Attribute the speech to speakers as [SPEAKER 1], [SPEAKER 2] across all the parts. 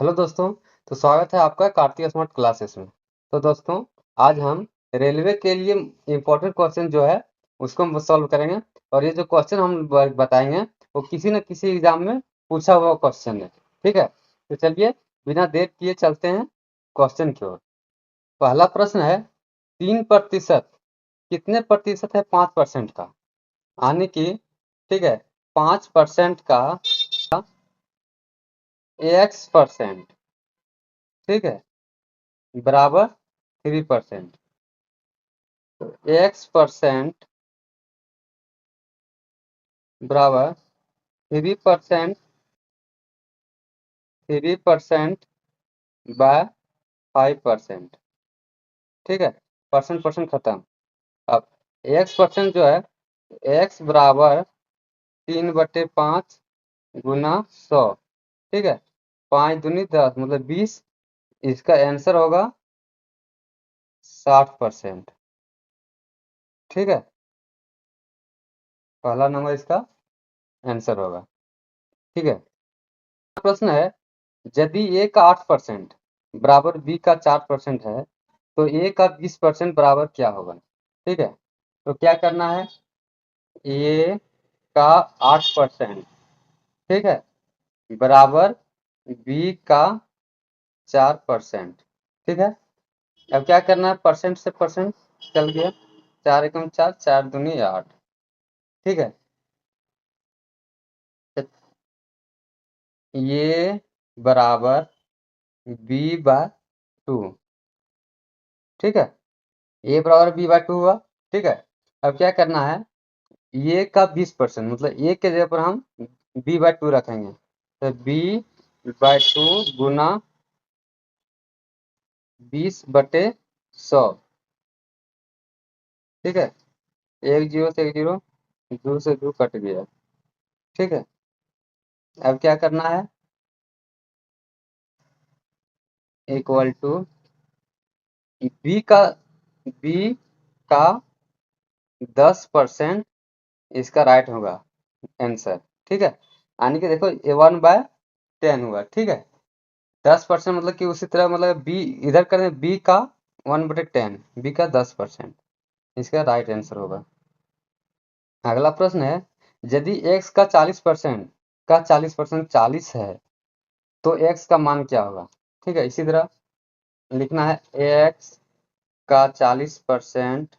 [SPEAKER 1] Hello दोस्तों। तो स्वागत है आपका कार्तिक स्मार्ट क्लासेस में। तो दोस्तों, आज हम रेलवे के लिए इम्पोर्टेंट क्वेश्चन जो है उसको हम सॉल्व करेंगे। और ये जो क्वेश्चन हम बताएंगे वो किसी न किसी एग्जाम में पूछा हुआ क्वेश्चन है। ठीक है, तो चलिए बिना देर किए चलते हैं क्वेश्चन की ओर। पहला प्रश्न है, 3% कितने प्रतिशत है 5% का? यानी कि ठीक है, 5% का x%, ठीक है, बराबर 3%। तो x% बराबर 3%, 3% बाय 5%। ठीक है, परसेंट परसेंट खत्म। अब x% जो है, x बराबर 3/5 गुना 100। ठीक है, 5 दूनी 10 मतलब 20। इसका आंसर होगा 60%। ठीक है, पहला नंबर इसका आंसर होगा। ठीक है, प्रश्न है, यदि a का 8% बराबर b का 4% है तो a का 20% बराबर क्या होगा? ठीक है, तो क्या करना है, a का 8%, ठीक है, बराबर b का 4%। ठीक है, अब क्या करना है, परसेंट से परसेंट चल गया, 4 एकम 4, 4 दूनी 8। ठीक है, तो ये बराबर b/2। ठीक है, a बराबर b/2 हुआ। ठीक है, अब क्या करना है, ये का 20% मतलब ए के जगह पर हम b/2 रखेंगे, तो b/2 गुना 20/100। ठीक है, एक जीरो से एक जीरो, दो से दो कट गया। ठीक है, अब क्या करना है, इक्वल टू बी का बी का 10% इसका राइट होगा आंसर। ठीक है, यानी कि देखो ये 1/10 हुआ। ठीक है, 10% मतलब कि उसी तरह मतलब बी इधर करें, बी का 1/10, बी का 10%, इसका राइट आंसर होगा। अगला प्रश्न है, यदि x का 40% 40 है तो x का मान क्या होगा? ठीक है, इसी तरह लिखना है, x का 40%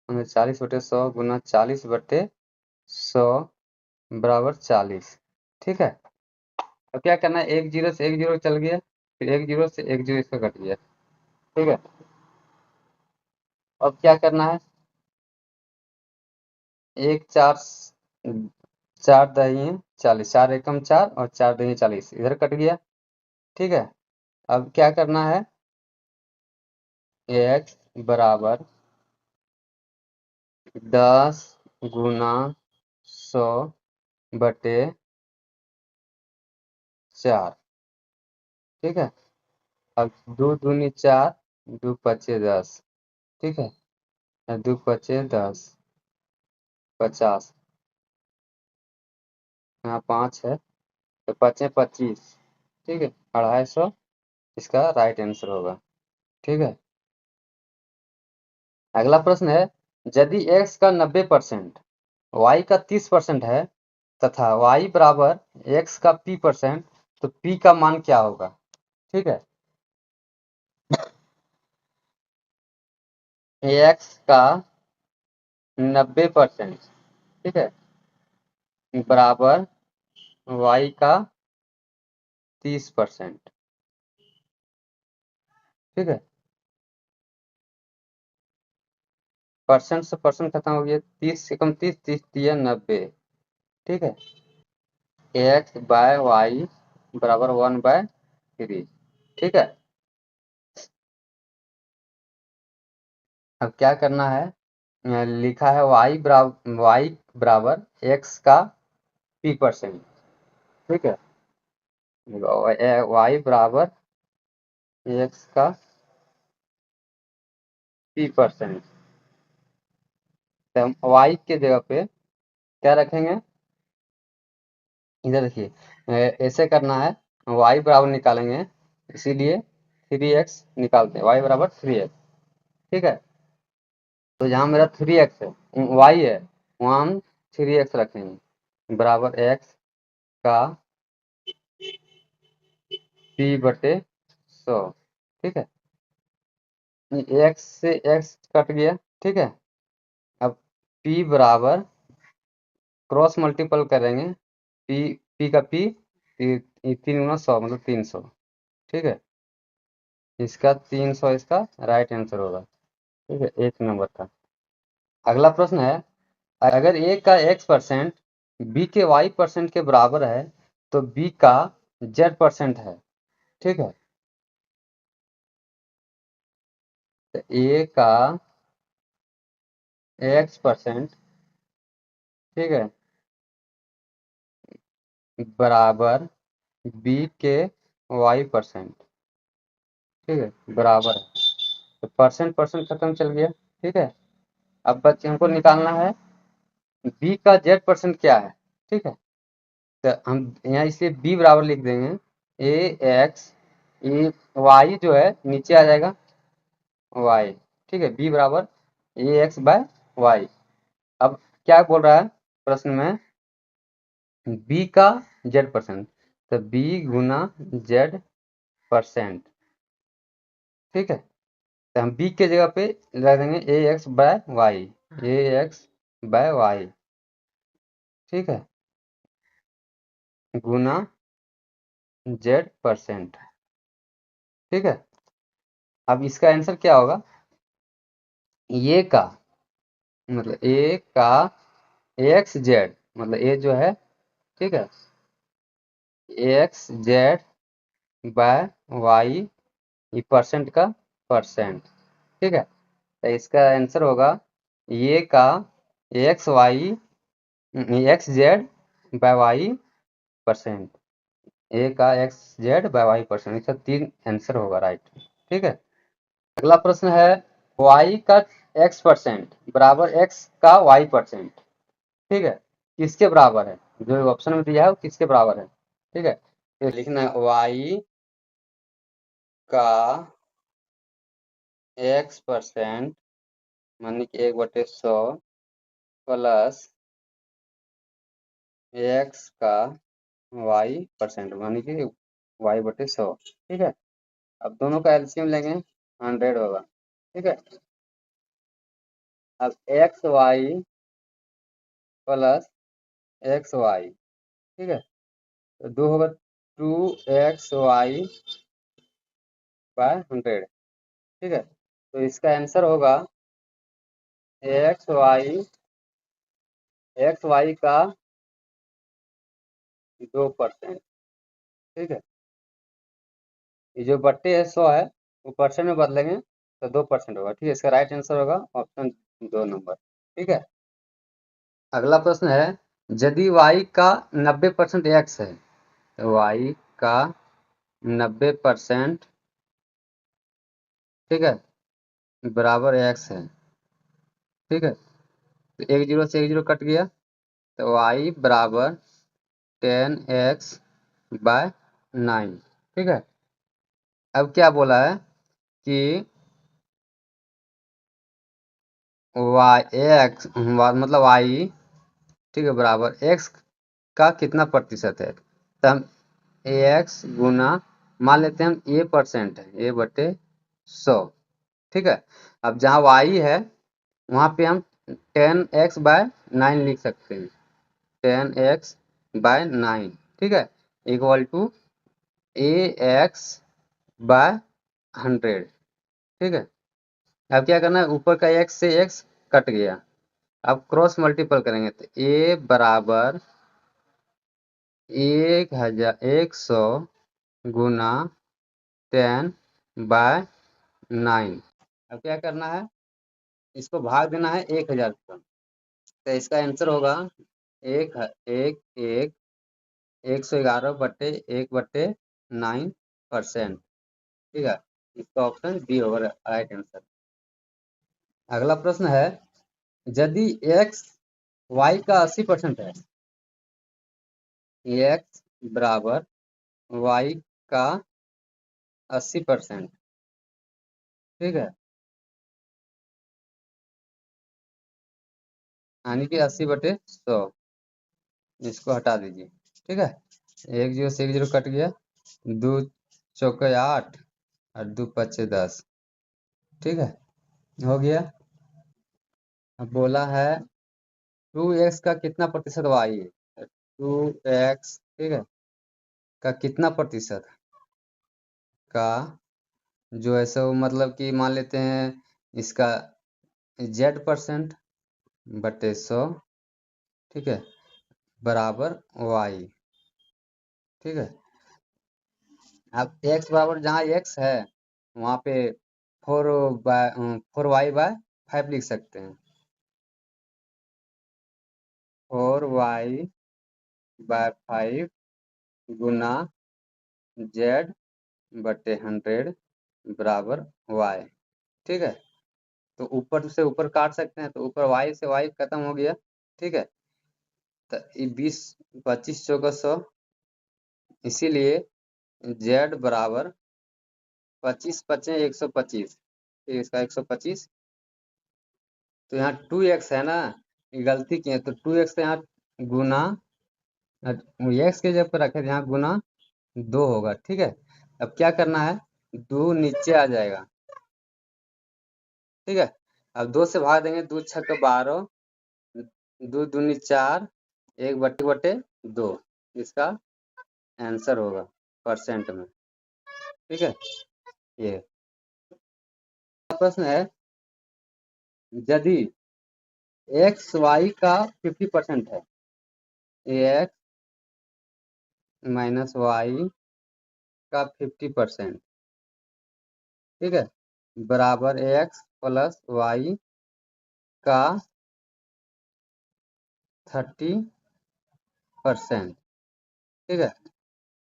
[SPEAKER 1] 40/100 गुना 40/100 बराबर 40। ठीक है, अब क्या करना है, एक जीरो से एक जीरो चल गया, फिर एक जीरो से एक जीरो इसका कट गया। ठीक है, अब क्या करना है, एक चार, चार दही 40, 4 एकम 4 और 4 दही 40 इधर कट गया। ठीक है, अब क्या करना है, x बराबर 10 गुना 100/4। ठीक है, अब दो दूनी 4, दो पचे 10। ठीक है, दो पचे 10, 50, यहाँ 5 है तो पचे 25। ठीक है, 250 इसका राइट आंसर होगा। ठीक है, अगला प्रश्न है, यदि x का 90% y का 30% है तथा y बराबर x का p%, तो p का मान क्या होगा? ठीक है, x का 90%, ठीक है, बराबर y का 30%। ठीक है, परसेंट से परसेंट खत्म हो गया, 30 से कम 30, 30 दिया 90। ठीक है, x/y बराबर 1/3। ठीक है, अब क्या करना है, लिखा है y बराबर x का p%। ठीक है, y बराबर x का p%, तो हम y के जगह पे क्या रखेंगे, इधर देखिए, ऐसे करना है, y बराबर निकालेंगे, इसीलिए 3x निकालते हैं, y बराबर 3x। ठीक है, तो जहाँ मेरा 3x है, y है, वहाँ हम 3x रखेंगे बराबर x का p बटे 100। ठीक है, x से x कट गया। ठीक है, अब p बराबर क्रॉस मल्टीपल करेंगे, p का p, 3 × 100 मतलब 300। ठीक है, इसका 300 इसका राइट आंसर होगा। ठीक है, 1 नंबर का। अगला प्रश्न है, अगर a का x% b के y% के बराबर है तो b का z% है। ठीक है, तो a का x%, ठीक है, बराबर b के y%। ठीक है, बराबर है, तो परसेंट परसेंट खत्म चल गया। ठीक है, अब बच्चे हमको निकालना है b का z% क्या है। ठीक है, तो हम यहाँ इसे b बराबर लिख देंगे a x, ए y जो है नीचे आ जाएगा y। ठीक है, b बराबर ए एक्स बाय वाई। अब क्या बोल रहा है प्रश्न में, b का z%, तो b गुना z%। ठीक है, तो हम b के जगह पे लगा देंगे ए एक्स बाय वाई, ए एक्स बाय वाई। ठीक है, गुना z%। ठीक है, अब इसका आंसर क्या होगा, ये का मतलब ए का एक्स जेड मतलब ए जो है, ठीक है, एक्स जेड बाय वाई, ये परसेंट का परसेंट। ठीक है, तो इसका आंसर होगा ये का X Y, X Z by Y percent, A का X Z by Y percent, इसका 3 आंसर होगा राइट। ठीक है, अगला प्रश्न है, y का x% बराबर x का y%। ठीक है, किसके बराबर है, जो ऑप्शन में दिया है वो किसके बराबर है। ठीक है, तो लिखना है y का x% मानी कि 1/100 प्लस x का y% मानी कि y/100। ठीक है, अब दोनों का एलसीएम लेंगे, 100 होगा। ठीक है, अब x y plus x y. ठीक है, तो 2 होगा 2xy बाय 100। ठीक है, तो इसका आंसर होगा एक्स वाई का 2%। ठीक है, ये जो बट्टे है 100 है, वो परसेंट में बदलेंगे तो 2% होगा। ठीक है, इसका राइट आंसर होगा ऑप्शन 2 नंबर। ठीक है, अगला प्रश्न है, यदि y का 90% x है, तो y का 90%, ठीक है, बराबर x है। ठीक है, तो एक जीरो से एक जीरो कट गया, तो y बराबर 10x बाय 9। ठीक है, अब क्या बोला है कि वाई एक्स मतलब y, ठीक है, बराबर x का कितना प्रतिशत है, तो हम एक्स गुना, मान लेते हैं हम a% है, a/100। ठीक है, अब जहाँ y है वहाँ पे हम 10x बाय 9 लिख सकते हैं, 10x बाय 9। ठीक है, इक्वल टू ax बाय 100। ठीक है, अब क्या करना है, ऊपर का x से x कट गया, अब क्रॉस मल्टीपल करेंगे तो a बराबर 100 गुना 10/9। अब क्या करना है, इसको भाग देना है 1000 का, तो इसका आंसर होगा एक एक एक 111/1/9%। ठीक है, इसका ऑप्शन बी होगा राइट आंसर। अगला प्रश्न है, यदि x y का 80% है, x बराबर वाई का 80%, ठीक है, यानी कि 80/100, इसको हटा दीजिए, ठीक है। एक जीरो से एक जीरो कट गया, दो चौके 8 और दो पच्चे 10, ठीक है, हो गया। अब बोला है 2x का कितना प्रतिशत वाई है, 2x, ठीक है, का कितना प्रतिशत का, जो है सो मतलब कि मान लेते हैं इसका z% बटे 100, ठीक है, बराबर y, ठीक है। अब x बराबर जहाँ x है वहाँ पे 4y/5 लिख सकते हैं, 4y/5 गुना z/100 बराबर y, ठीक है। तो ऊपर से ऊपर काट सकते हैं, तो ऊपर y से y खत्म हो गया, ठीक है। तो 20 25 चौका 100, इसीलिए z बराबर 25 पचे 125, ठीक है, इसका 125। तो यहाँ 2x है ना, ये गलती की है, तो 2x यहाँ गुना x के जगह पर रखे थे, यहाँ गुना 2 होगा, ठीक है। अब क्या करना है, 2 नीचे आ जाएगा, ठीक है। अब 2 से भाग देंगे, 2 छक 12, 2 दूनी 4, 1 बटे बटे 2, इसका आंसर होगा परसेंट में, ठीक है। ये प्रश्न है, यदि एक्स वाई का 50% है, एक्स माइनस वाई का 50%, ठीक है, बराबर एक्स प्लस वाई का 30%, ठीक है।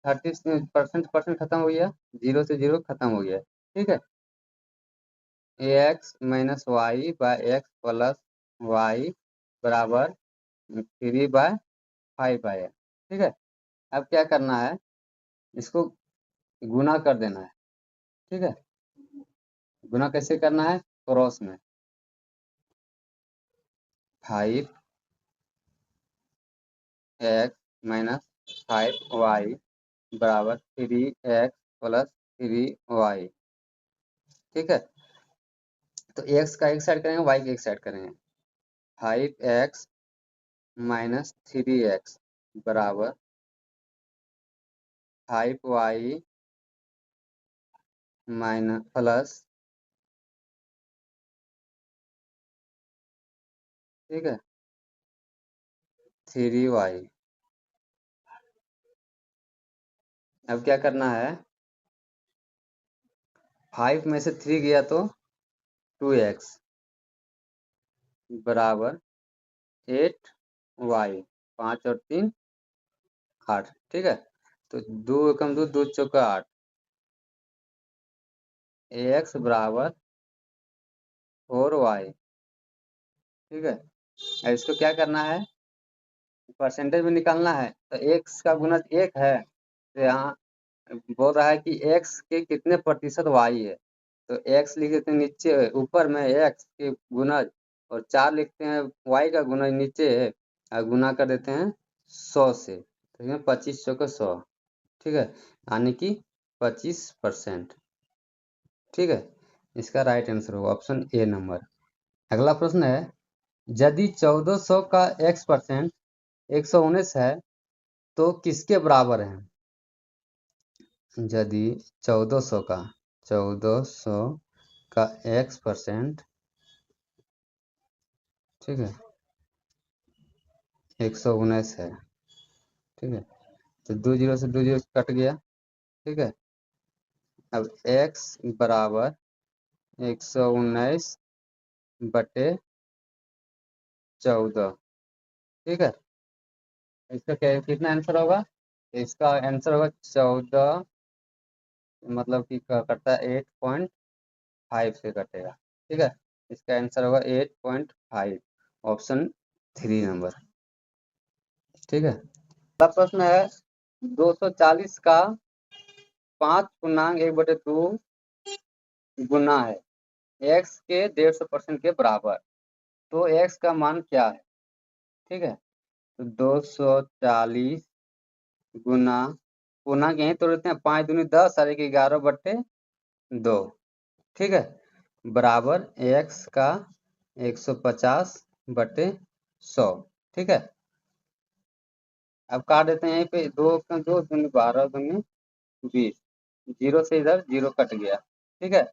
[SPEAKER 1] 30% खत्म हो गया, जीरो से जीरो खत्म हो गया, ठीक है। X minus y by x plus y बराबर 3/5 आया, ठीक है। अब क्या करना है, इसको गुना कर देना है, ठीक है। गुना कैसे करना है, क्रॉस में, 5x माइनस 5y बराबर 3x प्लस 3y, ठीक है। तो x का एक साइड करेंगे, y का एक साइड करेंगे, 5x माइनस 3x बराबर 5y माइनस प्लस, ठीक है, 3y। अब क्या करना है, 5 में से 3 गया तो 2x बराबर 8y, 5 और 3 8, ठीक है। तो 2 एकम 2, 2 चौका 8, ax बराबर 4y, ठीक है। अब इसको क्या करना है, परसेंटेज में निकालना है, तो x का गुणज 1 है, तो यहाँ बोल रहा है कि x के कितने प्रतिशत y है, तो x लिख देते हैं नीचे, ऊपर में x के गुणज, और 4 लिखते हैं y का गुणज नीचे है, और गुना कर देते हैं 100 से, तो 25 चौके 100, ठीक है, यानी कि 25%, ठीक है। इसका राइट आंसर होगा ऑप्शन ए नंबर। अगला प्रश्न है, यदि 1400 का x% 119 है तो किसके बराबर है। यदि 1400 का x%, ठीक है, 119 है, ठीक है, तो 2 जीरो से 2 जीरो कट गया, ठीक है। अब x बराबर 119 बटे 14, ठीक है। इसका कितना आंसर होगा, इसका आंसर होगा 14, मतलब कि कटता है 8.5 से कटेगा, ठीक है। इसका आंसर होगा 8.5, ऑप्शन 3 नंबर, ठीक है। अगला प्रश्न है 240 का 5/1/2 गुना है x के 150% के बराबर, तो x का मान क्या है? ठीक है, तो 240 गुना, पूर्णांक यहीं तोड़ देते हैं, 5 दूनी 10 और 1 11/2, ठीक है, बराबर x का 150/100, ठीक है। अब काट देते हैं यहीं पे, 2 का 2 दूनी 12 दूनी 20, 0 से इधर 0 कट गया, ठीक है।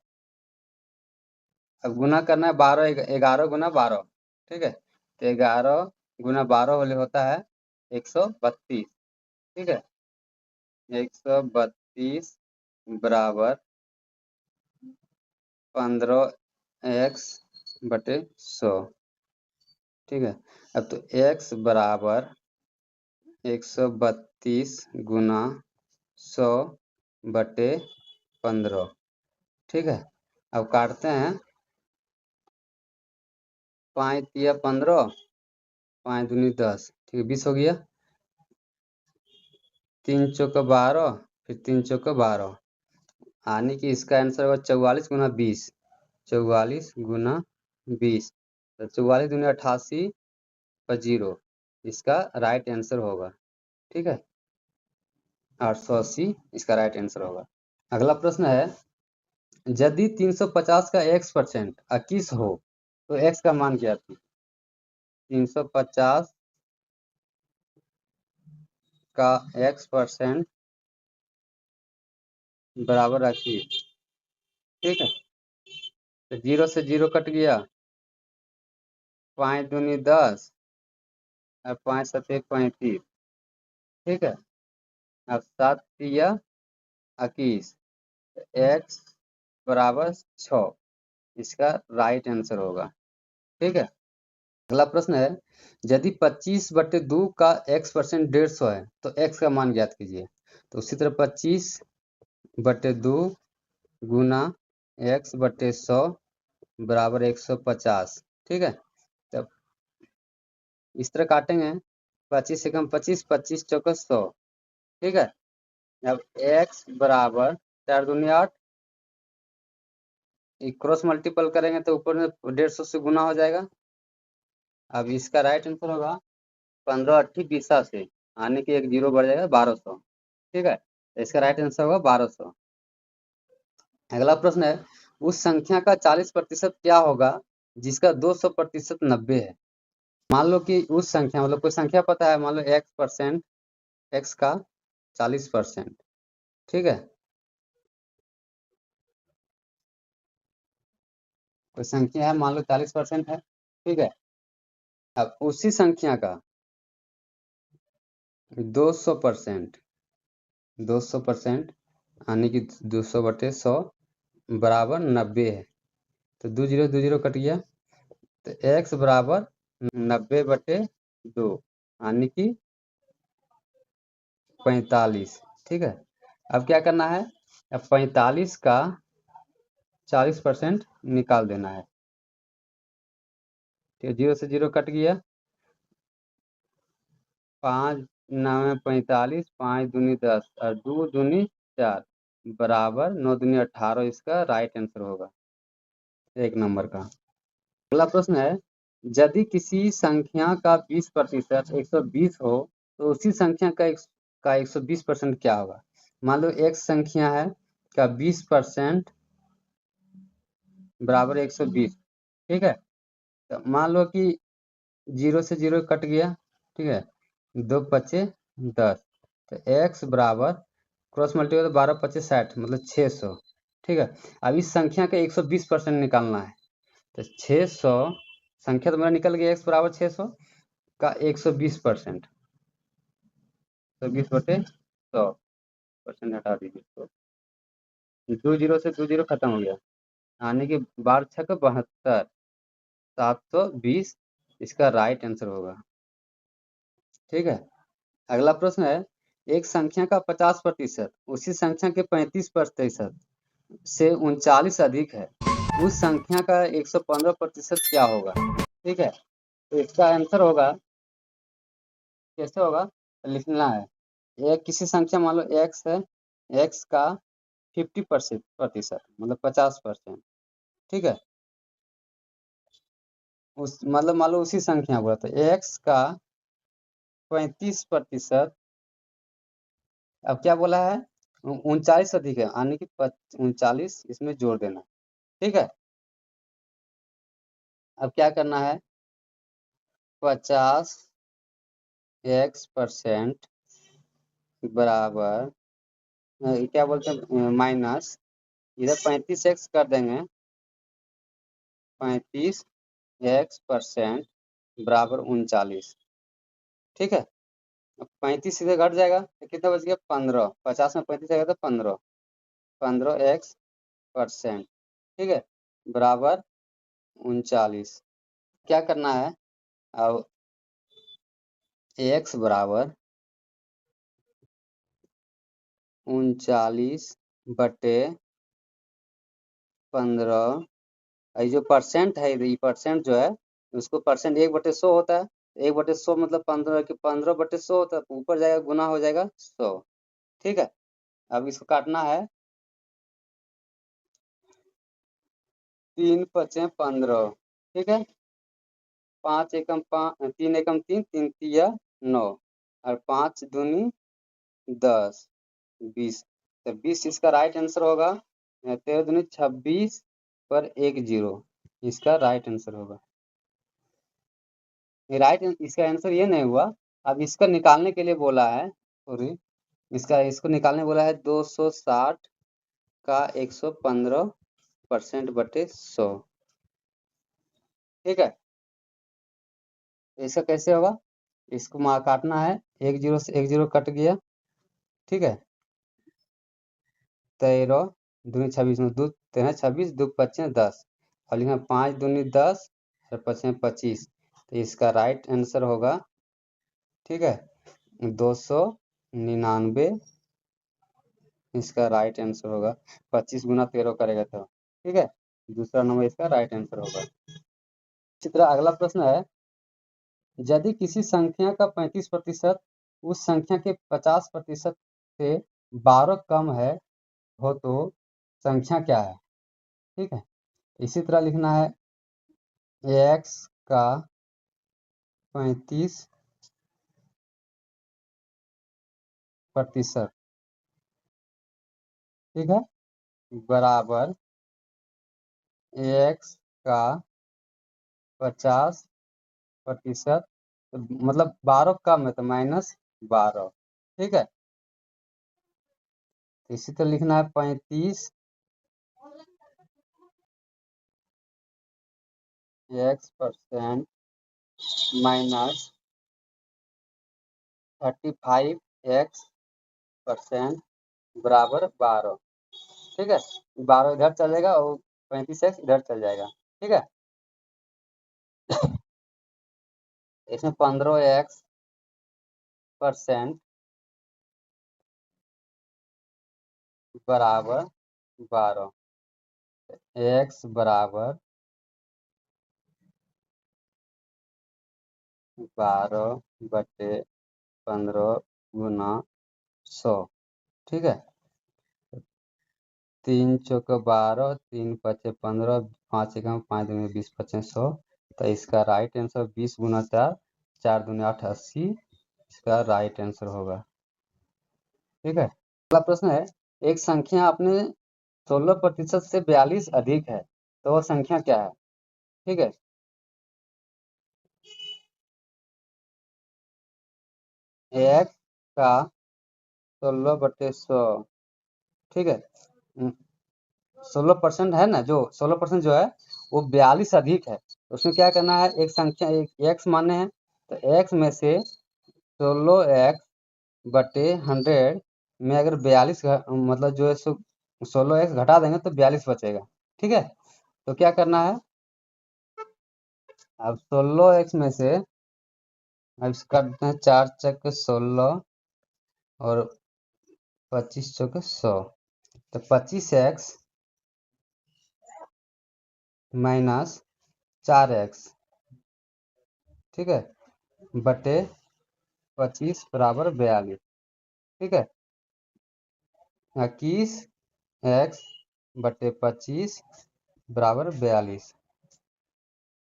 [SPEAKER 1] अब गुना करना है 11 गुना 12, ठीक है, तो 11 गुना 12 वाले होता है 132, ठीक है, 132 बराबर 15x/100, ठीक है। अब तो x बराबर 132 गुना 100/15, ठीक है। अब काटते हैं, 5 तिया 15, 5 दूनी 10, ठीक है, 20 हो गया, 3 चौका 12, फिर 3 चौका 12, यानी कि इसका आंसर होगा 44 गुना 20, 44 गुना 20, तो 44 दूनी 88 पर 0, इसका राइट आंसर होगा, ठीक है, 880 इसका राइट आंसर होगा। अगला प्रश्न है, यदि 350 का x% 21 हो तो x का मान क्या थी? 350 का x% बराबर 21, ठीक है, तो 0 से 0 कट गया, 5 दूनी 10 और 5 सते 35, ठीक है। अब 7 तिया 21, x बराबर 6, इसका राइट आंसर होगा, ठीक है। अगला प्रश्न है, यदि 25/2 का x% 150 है तो x का मान ज्ञात कीजिए। तो उसी तरह 25/2 गुना x/100 बराबर 150, ठीक है। तब इस तरह काटेंगे, 25 से कम 25, 25 चौका 100, ठीक है। अब x बराबर 4 दूनी 8, क्रॉस मल्टीपल करेंगे तो ऊपर में 150 से गुना हो जाएगा। अब इसका राइट आंसर होगा 15 8 20 से, आने की एक 0 बढ़ जाएगा 1200, ठीक है, इसका राइट आंसर होगा 1200। अगला प्रश्न है, उस संख्या का 40% क्या होगा जिसका 200% 90 है? मान लो कि उस संख्या, मतलब कोई संख्या पता है, मान लो x का 40%, ठीक है, कोई संख्या है, मान लो 40% है, ठीक है। अब उसी संख्या का 200%, 200% यानी कि 200/100 बराबर 90 है, तो 2 0 कट गया, तो x बराबर 90/2 यानी कि 45, ठीक है। अब क्या करना है, अब 45 का 40% निकाल देना है, ठीक है, 0 से 0 कट गया, 5 9 45, 5 दूनी 10 और 2 दूनी 4 बराबर 9 दूनी 18, इसका राइट आंसर होगा, 1 नंबर का। अगला प्रश्न है, यदि किसी संख्या का 20% 120 हो तो उसी संख्या का 120% क्या होगा? मान लो एक संख्या है का 20% बराबर 120, ठीक है, तो मान लो कि 0 से 0 कट गया, ठीक है, 2 पच्चे 10, तो x बराबर क्रॉस मल्टीप्लाई 12 पच्चे 60, मतलब 600, ठीक है। अब इस संख्या का 120% निकालना है, तो 600 संख्या तो मेरा निकल गया, x बराबर 600 का 120%, तो 20/100% हटा दीजिए, तो 2 0 से 2 0 खत्म हो गया, यानी कि 12 छक 72, 720 इसका राइट आंसर होगा, ठीक है। अगला प्रश्न है, एक संख्या का 50% उसी संख्या के 35% से 39 अधिक है, उस संख्या का 115% क्या होगा? ठीक है, तो इसका आंसर होगा, कैसे होगा लिखना है, एक किसी संख्या मान लो x है, x का 50% मतलब 50%। ठीक है, उस मतलब मान लो उसी संख्या बोला तो x का 35%। अब क्या बोला है, 39 अधिक है, यानी कि 39 इसमें जोड़ देना। ठीक है, अब क्या करना है, 50x% बराबर क्या बोलते हैं माइनस, इधर 35x कर देंगे, 35x% बराबर 39। ठीक है, अब 35 इधर घट जाएगा तो कितना बच गया, 15। 50 में 35 आएगा तो 15, 15x%। ठीक है, बराबर 39। क्या करना है, अब x बराबर 39/15। ये जो परसेंट है, ये परसेंट जो है उसको परसेंट 1/100 होता है, 1/100 मतलब 15 की 15/100 होता है, तो ऊपर जाएगा गुना हो जाएगा 100। ठीक है, अब इसको काटना है, 3 पचे 15। ठीक है, 5 एकम 5, 3 एकम 3, 3 तिया 9, और 5 दूनी 10, 20। तो 20 इसका राइट आंसर होगा। 13 दूनी 26 पर 1 0 इसका राइट आंसर होगा। राइट, इसका आंसर ये नहीं हुआ। अब इसका निकालने के लिए बोला है, सॉरी, इसको निकालने बोला है 260 का 115%/100। ठीक है, इसका कैसे होगा, इसको काटना है, 1 0 से 1 0 कट गया। ठीक है, 13 दूनी 26 में 2 13 26, 2 पच्चीस 10, और लिखा 5 दूनी 10 और 5 25। तो इसका राइट आंसर होगा, ठीक है, 299 इसका राइट आंसर होगा। 25 गुना 13 करेगा तो। ठीक है, दूसरा नंबर इसका राइट आंसर होगा। इसी तरह अगला प्रश्न है, यदि किसी संख्या का 35% उस संख्या के 50% से 12 कम है हो तो संख्या क्या है। ठीक है, इसी तरह लिखना है, x का 35%। ठीक है, बराबर x का 50%, मतलब 12 कम है तो -12। ठीक है, तो इसी तरह लिखना है 35x% -35x% बराबर 12। ठीक है, 12 इधर चलेगा और 35x इधर चल जाएगा। ठीक है, इसमें 15x% बराबर 12, x बराबर 12/15 गुना 100। ठीक है, 3 चौके 12, 3 पचे 15, 5 एकम 5 दूनी 20, 25 100। तो इसका राइट आंसर 20 गुना 4, 4 दूनी 8 80 इसका राइट आंसर होगा। ठीक है, अगला प्रश्न है, एक संख्या अपने 16% से 42 अधिक है तो वह संख्या क्या है। ठीक है, x का 16/100। ठीक है, 16% है ना, जो 16% जो है वो 42 अधिक है, तो उसमें क्या करना है, एक संख्या एक x माने हैं, तो x में से 16x/100 में अगर 42 मतलब जो है 16x घटा देंगे तो 42 बचेगा। ठीक है, तो क्या करना है, अब 16x में से अब इसको काटते हैं, 4 चक 16 और 25 चौक 100, तो 25x माइनस 4x। ठीक है, बटे 25 बराबर 42। ठीक है, 21 x बटे 25 बराबर 42।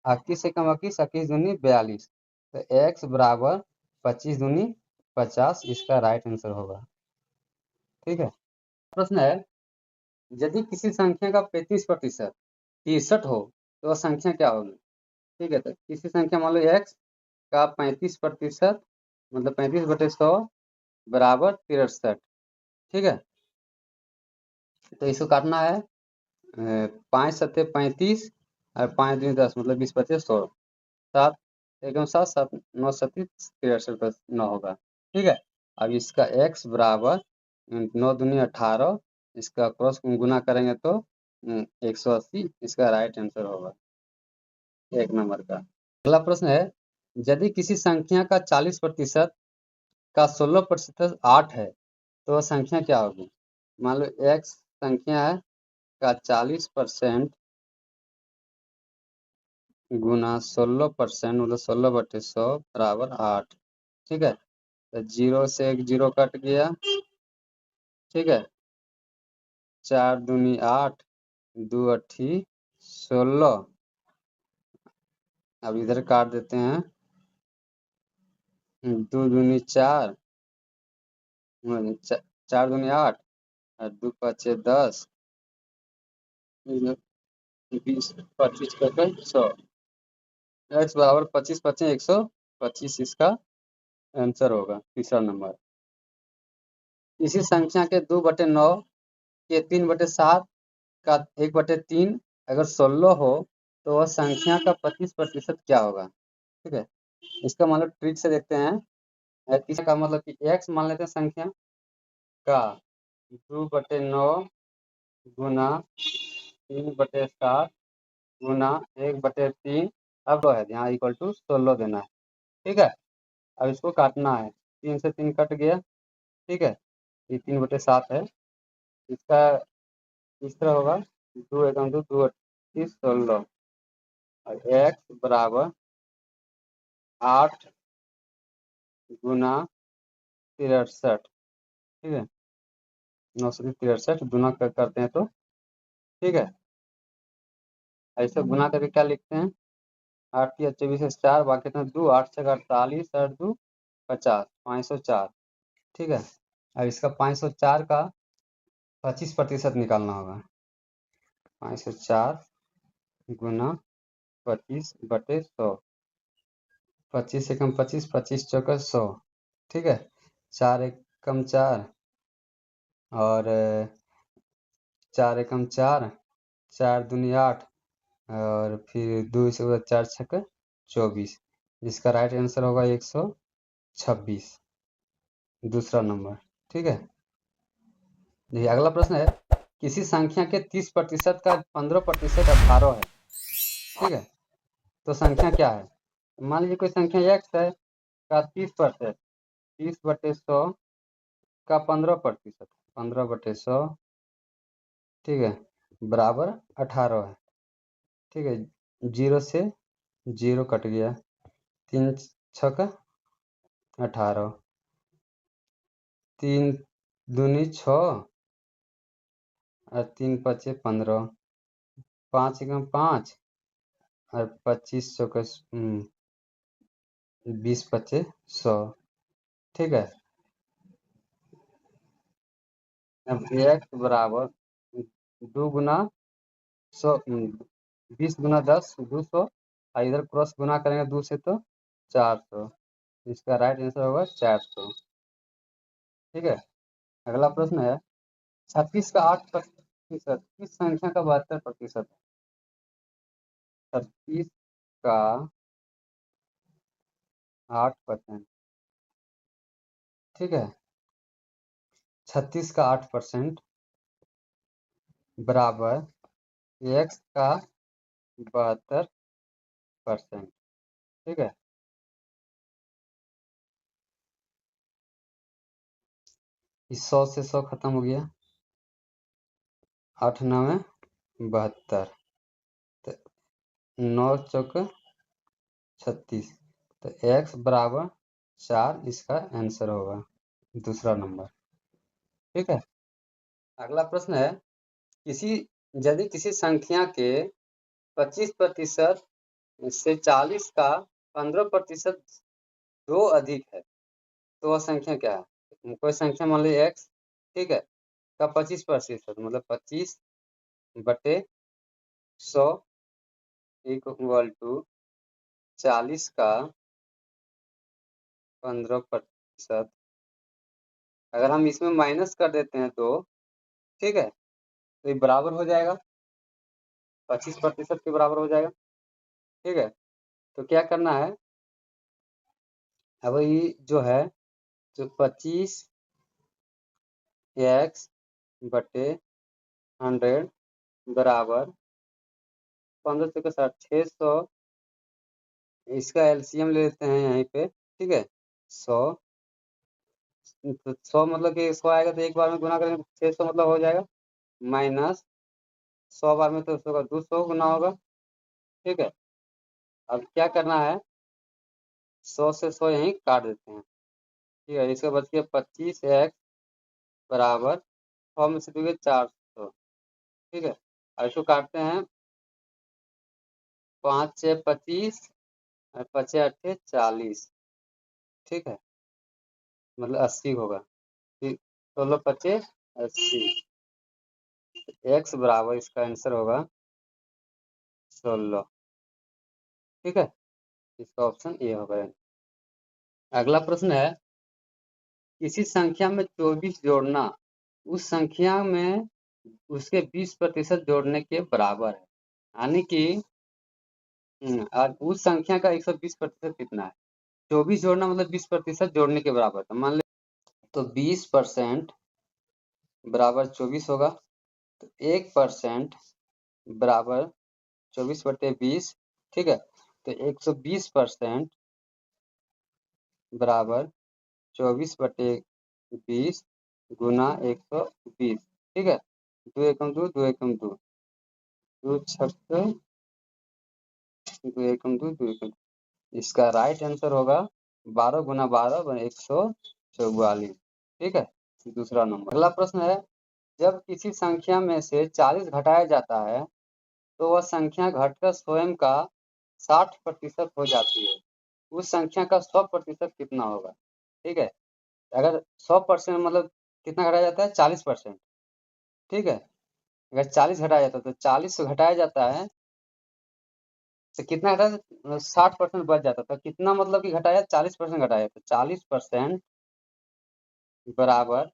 [SPEAKER 1] 21 से कम 21, 21 दूनी 42, तो x बराबर 25 दूनी 50, इसका राइट आंसर होगा। ठीक है। प्रश्न है, यदि किसी संख्या का 35% 63 हो तो वह संख्या क्या होगी। ठीक है, तो किसी संख्या मान लो x का 35% मतलब 35/100 बराबर 63। ठीक है, तो इसको काटना है 5 सत्ते 35 और 5 दूनी 10 मतलब 20/25 100। 7 एकम 7 7 9 37 63 9 होगा। ठीक है, अब इसका x बराबर 9 दूनी 18, इसका क्रॉस गुना करेंगे तो 180, इसका राइट आंसर होगा 1 नंबर का। अगला प्रश्न है, यदि किसी संख्या का 40% का 16% 8 है तो वह संख्या क्या होगी। मान लो x संख्या है का 40% गुना 16% मतलब 16/100 बराबर 8। ठीक है, तो 0 से एक 0 कट गया। ठीक है, 4 दूनी 8, 2 अट्ठी 16। अब इधर काट देते हैं, 2 दूनी 4, 4 दूनी 8 और 2 5 10, 20 25 करके 100। x बराबर 25 25 125, इसका आंसर होगा तीसरा नंबर। इसी संख्या के 2/9 के 3/7 का 1/3 अगर 16 हो तो वह संख्या का 25% क्या होगा। ठीक है, इसका मतलब ट्रिक से देखते हैं। इसका मतलब कि x मान लेते हैं संख्या का 2/9 गुना 3/7 गुना 1/3, अब है यहाँ इक्वल टू 16 देना है। ठीक है, अब इसको काटना है, 3 से 3 कट गया। ठीक है, ये 3/7 है, इसका इस तरह होगा 2 एकम 2 2 अट्ठी 16 और x बराबर 8 गुना 63। ठीक है, 963 गुना करते हैं तो ठीक है, ऐसे गुना करके क्या लिखते हैं, 8 या 24 से 4 बाकी कितना 2, 8 से 48 और 2 50, 504। ठीक है, अब इसका 504 का 25% निकालना होगा। 504 गुना 25/100, 25 से कम 25, 25 चौका 100। ठीक है, 4 एक कम 4 और 4 एकम 4, 4 दूनी 8 और फिर 2 से 4 छक्के 24, इसका राइट आंसर होगा 126, दूसरा नंबर। ठीक है, देखिए अगला प्रश्न है, किसी संख्या के 30% का 15% 18 है। ठीक है, तो संख्या क्या है। मान लीजिए कोई संख्या x है का 30%, 30/100 का 15%, 15/100 ठीक है बराबर 18 है। ठीक है, 0 से 0 कट गया, 3 छक्का 18, 3 दूनी 6 और 3 पचे 15, 5 एकम 5 और 25 चौके 20 पचे 100। ठीक है, अब x बराबर 2 गुना 100 20 गुना 10 200 और इधर क्रॉस गुना करेंगे 2 से तो 400, इसका राइट आंसर होगा 400। ठीक है, अगला प्रश्न है, 36 का 8% किस संख्या का 72% है। 36 का 8%। ठीक है, 36 का 8% बराबर x का 72%। ठीक है, इस 100 से 100 खत्म हो गया, 8 9 72, तो 9 चौक 36, तो x बराबर 4, इसका आंसर होगा दूसरा नंबर। ठीक है, अगला प्रश्न है, किसी यदि किसी संख्या के 25% से 40 का 15% दो अधिक है तो वह संख्या क्या है? कोई संख्या मान लीजिए x, ठीक है, का 25% मतलब 25/100 इक्वल टू 40 का 15%। अगर हम इसमें माइनस कर देते हैं तो ठीक है, तो ये बराबर हो जाएगा 25% के बराबर हो जाएगा। ठीक है, तो क्या करना है अब ये जो है तो 25x/100 बराबर 15 से 600। इसका एलसीएम ले लेते हैं यहीं पे, ठीक है, 100 तो 100 मतलब कि 100 आएगा तो एक बार में गुना करेंगे 600 मतलब हो जाएगा माइनस 100 बार में तो 100 का 200 गुना होगा। ठीक है, अब क्या करना है 100 से 100 यहीं काट देते हैं। ठीक है, इसका बच गया 25x बराबर 100 में से 400। ठीक है, अब इसको काटते हैं 5 6 25 और 5 8 40। ठीक है, मतलब 80 होगा। फिर 16 25 80। x बराबर इसका आंसर होगा 16। ठीक है, इसका ऑप्शन ए होगा। अगला प्रश्न है किसी संख्या में 24 जोड़ना उस संख्या में उसके 20% जोड़ने के बराबर है, यानी कि और उस संख्या का 120% कितना है? 24 जोड़ना मतलब 20% जोड़ने के बराबर। तो मान ले तो 20% बराबर 24 होगा, तो 1% बराबर 24/20। ठीक है, तो 120% बराबर 24/20 गुना 120। ठीक है, 2 एकम 2 2 एकम 2 2 छक्के 2 एकम 2 2 एकम। इसका राइट आंसर होगा 12 गुना 12 144। ठीक है, दूसरा नंबर। अगला प्रश्न है जब किसी संख्या में से 40 घटाया जाता है तो वह संख्या घटकर स्वयं का 60% हो जाती है। उस संख्या का 100% कितना होगा? ठीक है, अगर 100% मतलब कितना घटाया जाता है 40%। ठीक है, अगर 40 घटाया जाता है तो 40 से घटाया जाता है तो कितना घटा 60% बच जाता था। कितना मतलब कि घटाया 40% घटाया तो 40% बराबर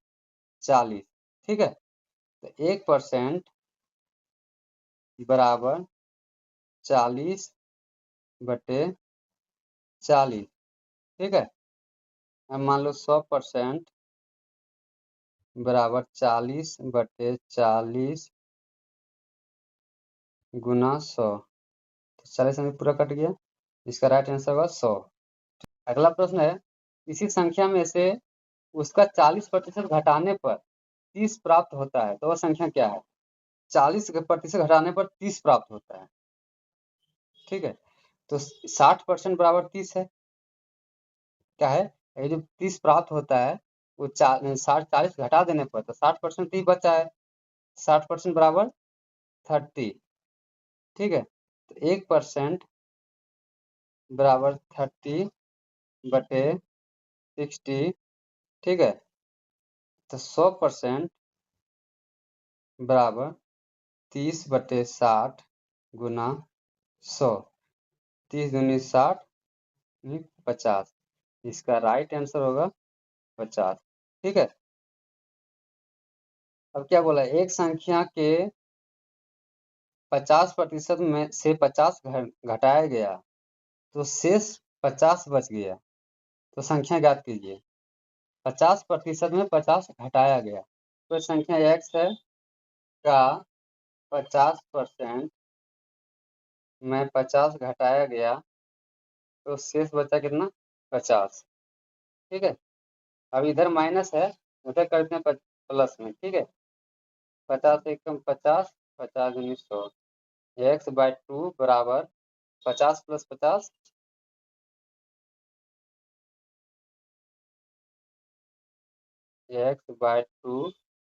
[SPEAKER 1] 40। ठीक है, तो 1% बराबर 40/40। ठीक है, अब मान लो 100% बराबर 40/40 गुना 100। तो 40 में पूरा कट गया, इसका राइट आंसर होगा 100। अगला प्रश्न है इसी संख्या में से उसका 40% घटाने पर 30 प्राप्त होता है तो वह संख्या क्या है? 40% घटाने पर 30 प्राप्त होता है। ठीक है, तो 60% बराबर 30 है। क्या है ये जो 30 प्राप्त होता है वो 40 घटा देने पर तो 60% ही बचा है। 60% बराबर 30। ठीक है, तो 1% बराबर 30/60। ठीक है, तो 100% बराबर 30/60 गुना 100। 30 दूनी 60 50। इसका राइट आंसर होगा 50। ठीक है, अब क्या बोला एक संख्या के 50% में से 50 घटाया गया तो शेष 50 बच गया तो संख्या ज्ञात कीजिए। 50% में 50 घटाया गया तो संख्या x है का 50% में 50 घटाया गया तो शेष बचा कितना 50। ठीक है, अब इधर माइनस है उधर करते हैं प्लस में। ठीक है, 50 एकम 50 50 दूनी 100 x/2 बराबर 50 + 50 x/2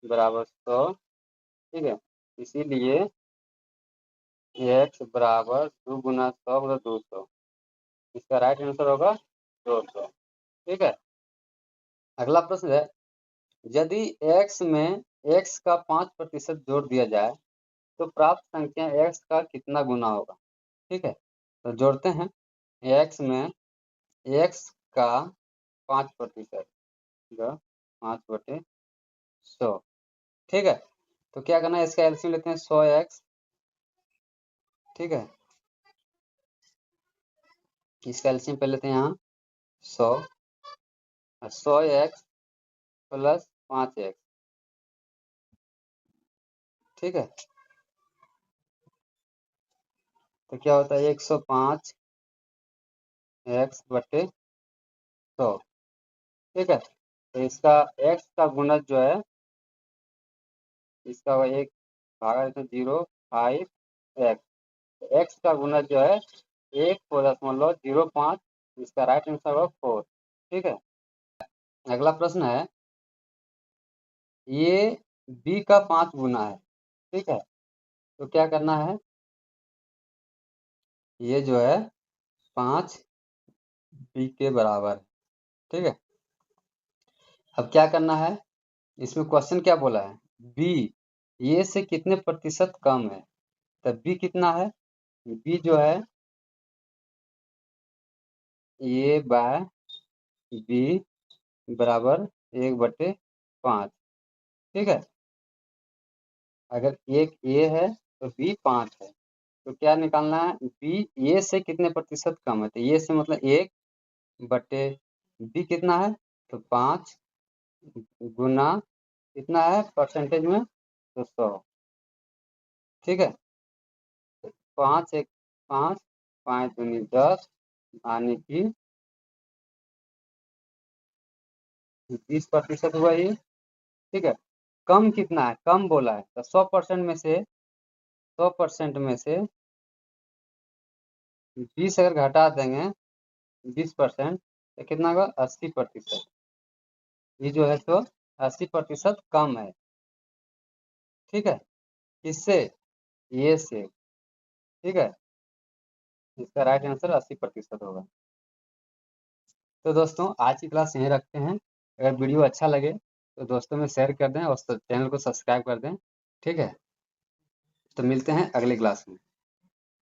[SPEAKER 1] बराबर 100। ठीक है, इसीलिए x बराबर 2 गुना 100 बटा 200। इसका राइट आंसर होगा 200। ठीक है। अगला प्रश्न है, यदि x में x का 5% जोड़ दिया जाए तो प्राप्त संख्या x का कितना गुना होगा। ठीक है, तो जोड़ते हैं। x में x का 5%, 5/100। ठीक है, तो क्या करना है, इसका एलसीएम लेते हैं 100x। ठीक है, इसका एलसीएम पहले लेते हैं यहाँ 100, 100x प्लस 5x। ठीक है, तो क्या होता है 105 x बटे 100। ठीक है, तो इसका x का गुणज जो है, इसका एक भागा देते 0.5x। x का गुणज जो है 1.05। इसका राइट आंसर होगा 4। ठीक है। अगला प्रश्न है, ये b का 5 गुना है। ठीक है, तो क्या करना है, ये जो है 5 b के बराबर। ठीक है, अब क्या करना है, इसमें क्वेश्चन क्या बोला है, b ये से कितने प्रतिशत कम है। तब b कितना है, b जो है ये बाय b बराबर 1/5। ठीक है, अगर एक a है तो b 5 है, तो क्या निकालना है, b a से कितने प्रतिशत कम है। तो a से मतलब 1/, b कितना है, तो 5 गुना कितना है परसेंटेज में, तो 100। ठीक है, 5 1 5, 5 दूनी 10, यानी कि 20% हुआ ये। ठीक है, कम कितना है, कम बोला है, तो 100% में से 100% में से 20 अगर घटा देंगे 20%, तो कितना होगा 80%। ये जो है तो 80% कम है। ठीक है, किससे, ये से। ठीक है, इसका राइट आंसर 80% होगा। तो दोस्तों आज की क्लास यहीं रखते हैं। अगर वीडियो अच्छा लगे तो दोस्तों में शेयर कर दें और चैनल को सब्सक्राइब कर दें। ठीक है, तो मिलते हैं अगली क्लास में।